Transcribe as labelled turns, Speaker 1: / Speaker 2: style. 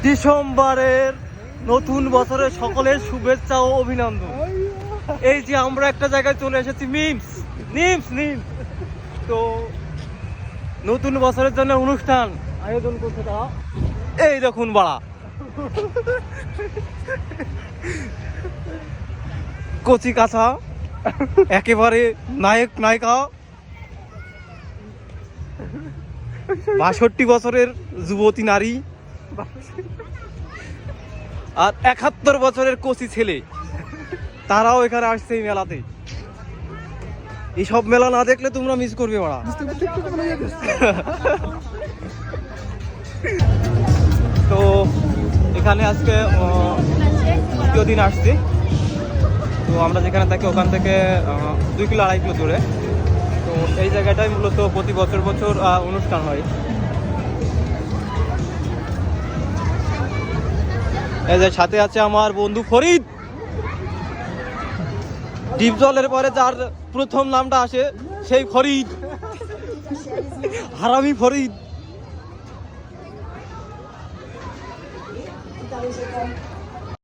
Speaker 1: ডিসেম্বরের নতুন বছরের সকলের শুভেচ্ছা ও অভিনন্দন। এই যে আমরা একটা জায়গায় চলে এসেছি, নিমস। তো নতুন বছরের জন্য অনুষ্ঠান আয়োজন করছে তারা। এই দেখুন বাড়া, কচি কাঁচা একেবারে নায়ক নায়িকা, ৬২ বছরের যুবতী নারী আর ৭১ বছরের কচি ছেলে, তারাও এখানে আসছে এই মেলাতে। এইসব মেলা না দেখলে তোমরা মিস করবে বাড়া। তো এখানে আজকে দ্বিতীয় দিন আসছি। তো আমরা যেখানে থাকি ওখান থেকে 2 কিলো 2.5 কিলো দূরে। তো এই জায়গাটাই মূলত প্রতি বছর অনুষ্ঠান হয়। এই যে সাথে আছে আমার বন্ধু ফরিদ। ডিপ জলের পরে যার প্রথম নামটা আসে সেই ফরিদ, হারামি ফরিদ।